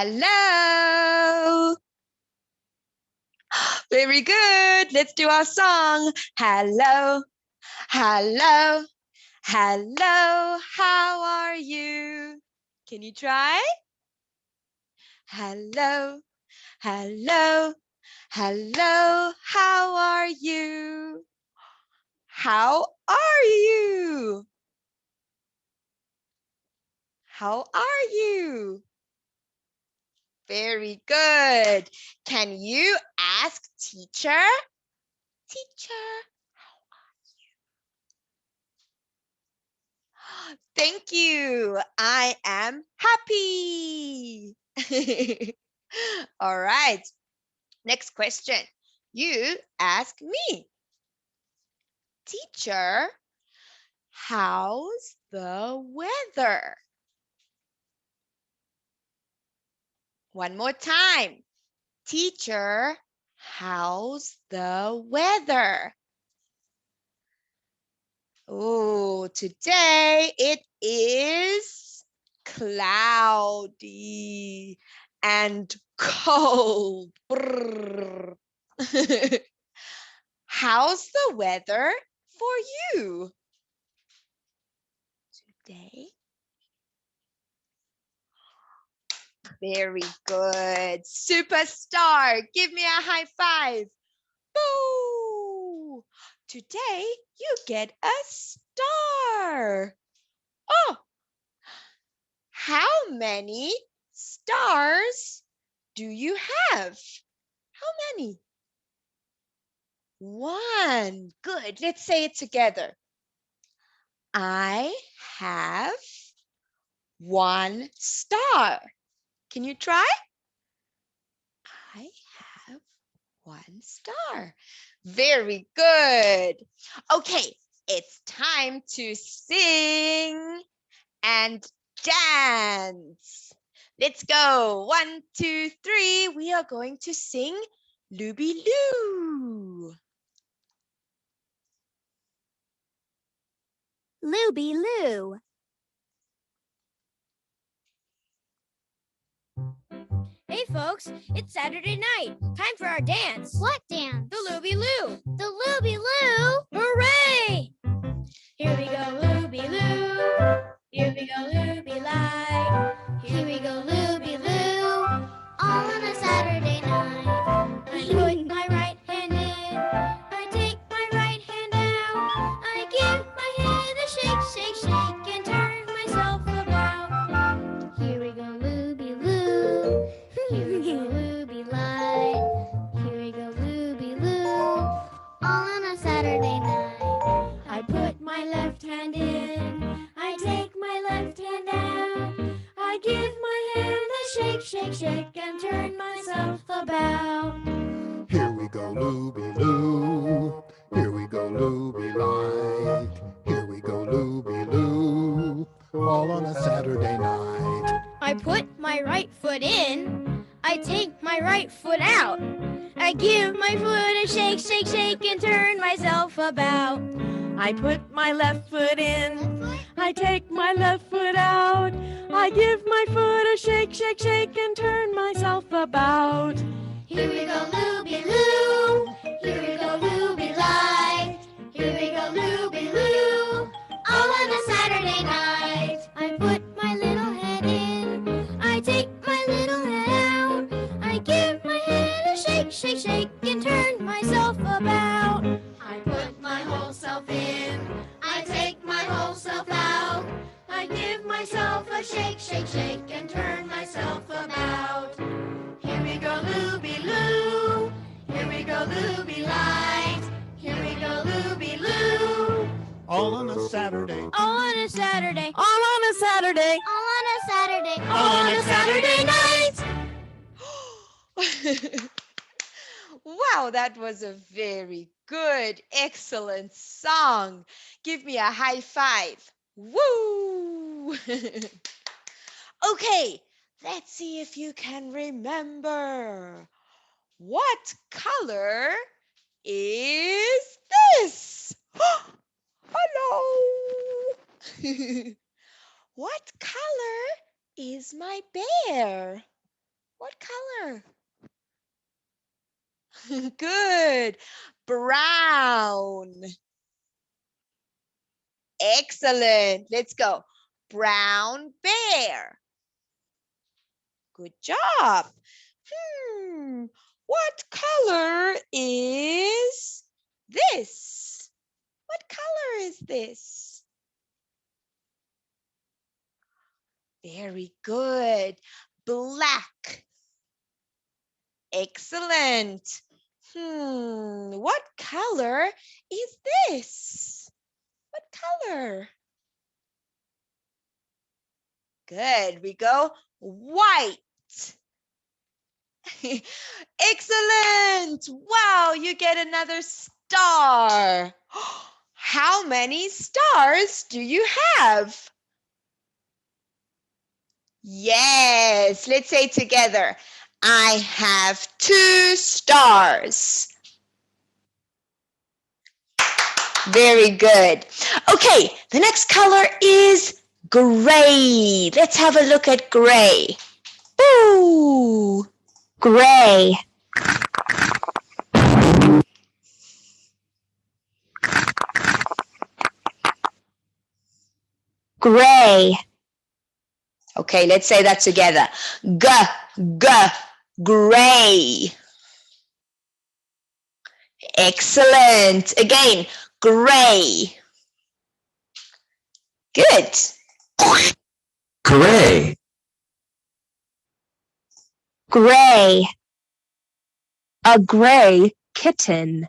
Hello. Very good. Let's do our song. Hello, hello, hello. How are you? Can you try? Hello, hello, hello. How are you? How are you? How are you? Very good. Can you ask teacher? Teacher, thank you. I am happy. All right. Next question. You ask me. Teacher, how's the weather? One more time. Teacher, how's the weather? Oh, today it is cloudy and cold. How's the weather for you today? Very good. Superstar. Give me a high five. Boo! Today you get a star. Oh, how many stars do you have? How many? One. Good. Let's say it together. I have one star. Can you try? I have one star. Very good. Okay, it's time to sing and dance. Let's go. 1, 2, 3. We are going to sing Looby Loo. Looby Loo. Hey folks, it's Saturday night. Time for our dance. What dance? The Looby Loo. The Looby Loo? Hooray! Here we go, Looby Loo. Here we go, Looby Light. Here we go, Looby Loo. All on a Saturday night. I put my right hand in. I take my right hand out. I give my head a shake, shake, shake, and turn myself about. Here we go, Looby Loo. Here we go, Looby Light. Here we go, Looby Loo. All on a Saturday night. I put my left hand in. I take my left hand out. I give my hand a shake, shake, shake, and turn myself about. Here we go, Looby Loo. Here we go, Looby Light. Here we go, Looby Loo. All on a Saturday night. I put my right foot in. I take my right foot out. I give my foot a shake, shake, shake, and turn myself about. I put my left foot in. I take my left foot out. I give my foot a shake, shake, shake, and turn myself about. Here we go, Looby Loo. Here we go, Looby Light. Here we go, Looby Loo. All on a Saturday night. I put my little head in. I take my little head out. I give my head a shake, shake, shake, and turn myself about. I put my whole self in. I take my whole self out. I give myself a shake, shake, shake, and turn myself about. Here we go, Looby Loo. Here we go, Looby Light. Here we go, Looby Loo. All on a Saturday. All on a Saturday. All on a Saturday. All on a Saturday. All on a Saturday night. Wow, that was a very good, excellent song. Give me a high five. Woo! Okay, let's see if you can remember. What color is this? Hello! What color is my bear? What color? Good. Brown. Excellent. Let's go. Brown bear. Good job. What color is this? What color is this? Very good. Black. Excellent. What color is this? What color? Good. We go white. Excellent. Wow, you get another star. How many stars do you have? Yes, let's say together. I have 2 stars. Very good. Okay, the next color is gray. Let's have a look at gray. Ooh, gray. Gray. Okay, let's say that together. Gray. Excellent. Again, gray. Good. Gray. Gray. A gray kitten.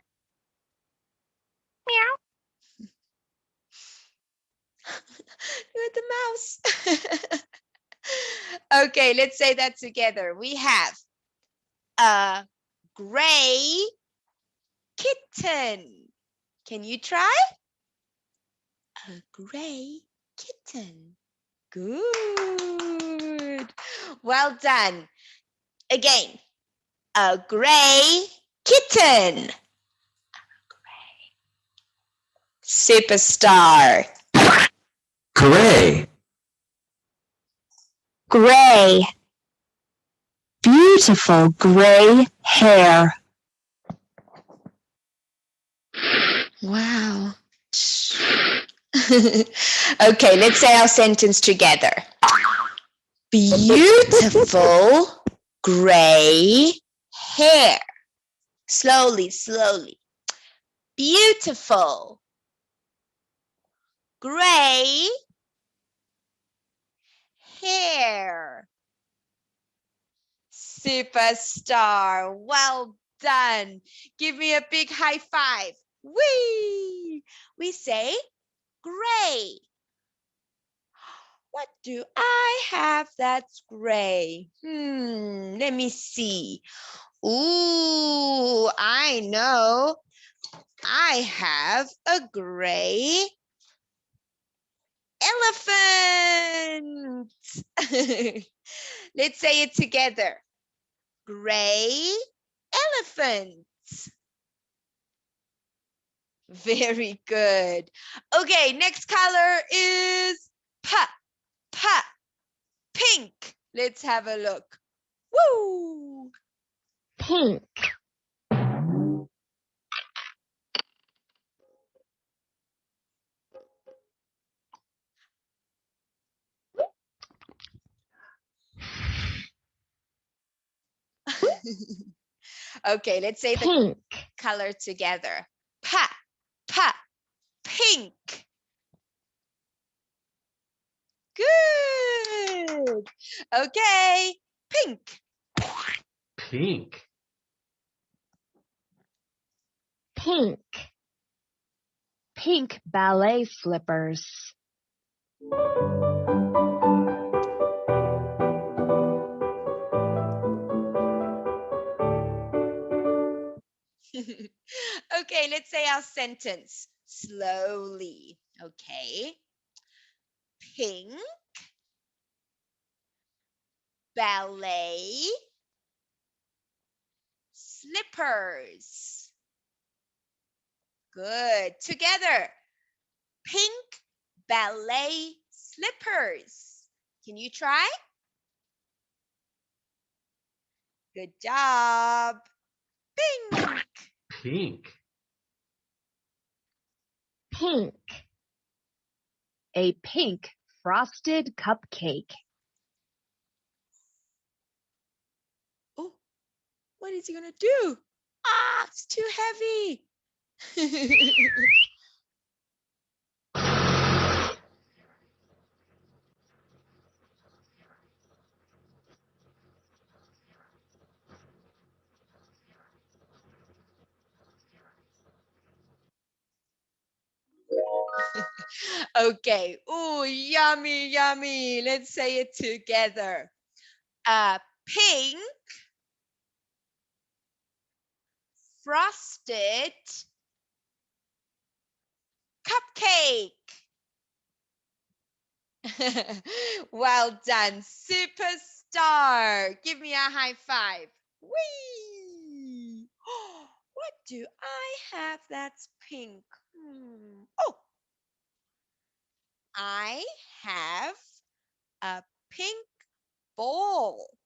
You're the mouse. Okay, let's say that together. We have a gray kitten. Can you try? A gray kitten. Good. Well done. Again, a gray kitten. Superstar. Gray. Gray. Beautiful gray hair. Wow. Okay, let's say our sentence together. Beautiful gray hair. Slowly, slowly. Beautiful gray hair. Superstar. Well done. Give me a big high five. Whee! We say gray. What do I have that's gray? Let me see. Ooh, I know. I have a gray elephant. Let's say it together. Gray elephant. Very good. Okay, next color is pink. Let's have a look. Woo! Pink. Okay, let's say the Pink. color together. Pink. Good. Okay, pink. Pink. Pink. Pink ballet slippers. Okay, let's say our sentence slowly. Okay. Pink ballet slippers. Good. Together. Pink ballet slippers. Can you try? Good job. Pink. Pink. Pink. A pink frosted cupcake. Oh, what is he gonna do? Ah, it's too heavy. Okay. Oh, yummy, yummy. Let's say it together. A pink frosted cupcake. Well done, superstar. Give me a high five. Whee! What do I have that's pink? Oh, I have a pink ball.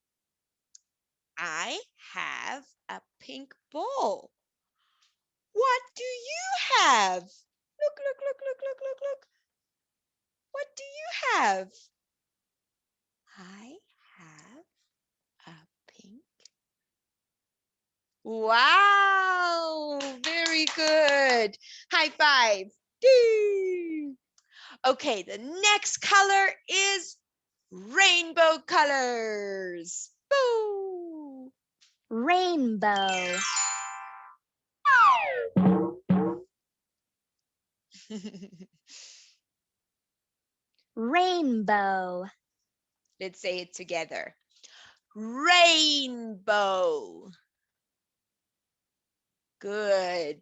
I have a pink ball. What do you have? Look, look, look, look, look, look, look. What do you have? I have a pink. Wow, very good. High five. Doo. Okay, the next color is rainbow colors. Boo. Rainbow. Rainbow. Let's say it together. Rainbow. Good.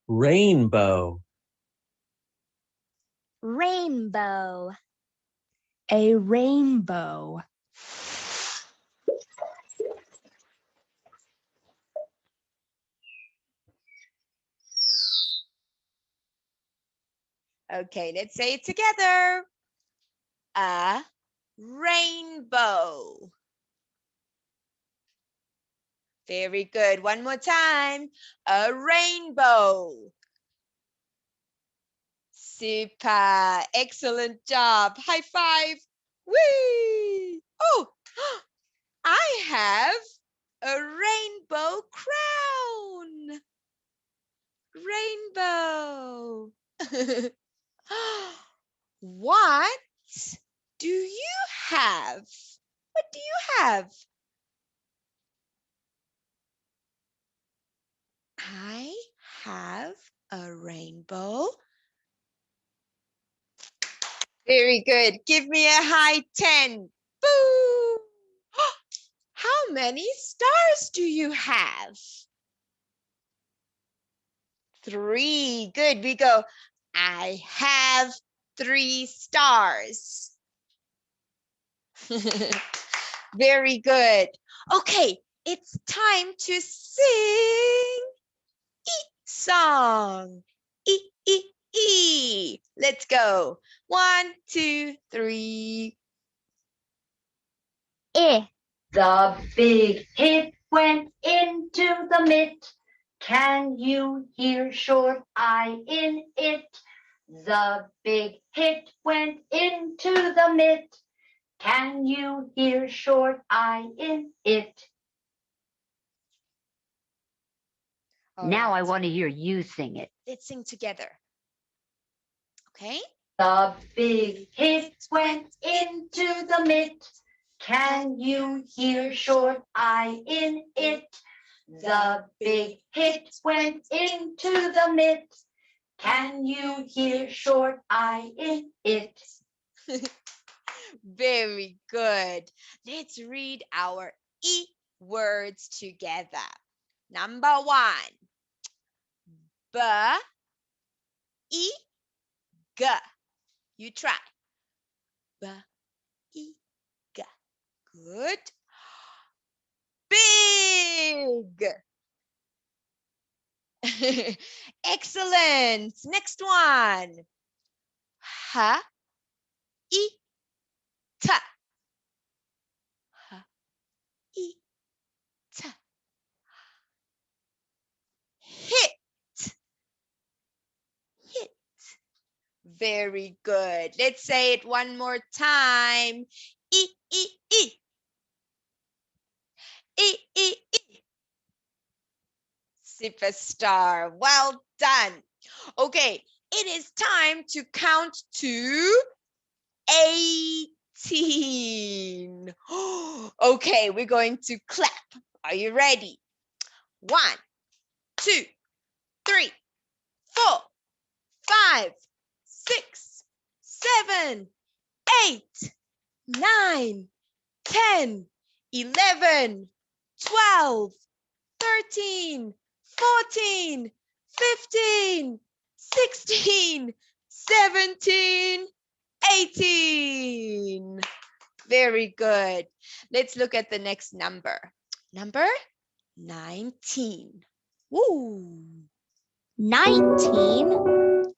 Rainbow. Rainbow. A rainbow. Okay, let's say it together. A rainbow. Very good. One more time. A rainbow. Super. Excellent job. High five. Whee! Oh, I have a rainbow crown. Rainbow. What do you have? What do you have? I have a rainbow. Very good. Give me a high 10. Boo! How many stars do you have? 3. Good. We go. I have 3 stars. Very good. Okay, it's time to sing song. E. Let's go. 1, 2, 3. The big hit went into the mitt. Can you hear short I in it? The big hit went into the mitt. Can you hear short I in it? Now I want to hear you sing it. Let's sing together. Okay? The big hit went into the mitt. Can you hear short I in it? The big hit went into the mitt. Can you hear short I in it? Very good. Let's read our E words together. Number 1. B, E, G. You try. B, E, G. Good. Big. Excellent. Next one. H, E, T. H, Very good. Let's say it one more time. E, e, e. E, e, e. Superstar. Well done. Okay, it is time to count to 18. Okay, we're going to clap. Are you ready? 1, 2, 3, 4, 5, 6, 7, 8, 9, 10, 11, 12, 13, 14, 15, 16, 17, 18. Very good. Let's look at the next number. Number 19. Woo. 19.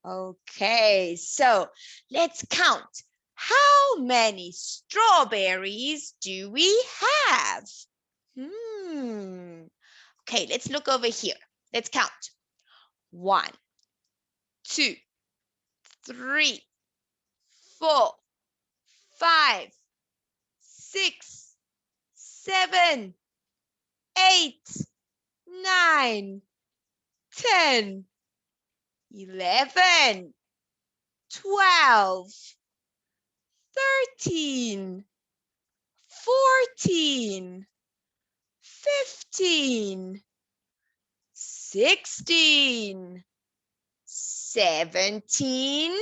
Okay, so let's count. How many strawberries do we have? Okay, let's look over here. Let's count. 1, 2, 3, 4, 5, 6, 7, 8, 9, 10, 11, 12, 13, 14, 15, 16, 17,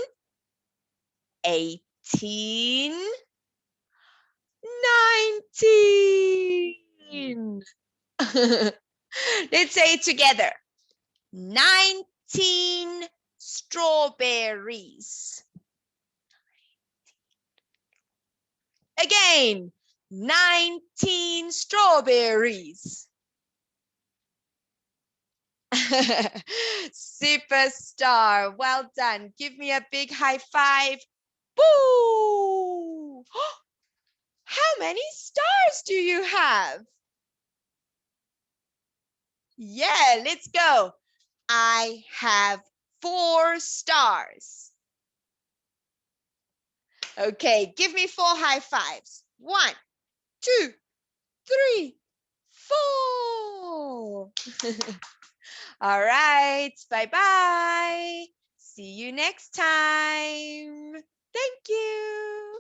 18, 19. Let's say it together. 19 strawberries. Again, 19 strawberries. Superstar. Well done. Give me a big high five. Boo! How many stars do you have? Yeah, let's go. I have 4 stars. Okay, give me 4 high fives. 1, 2, 3, 4. All right, bye-bye. See you next time. Thank you.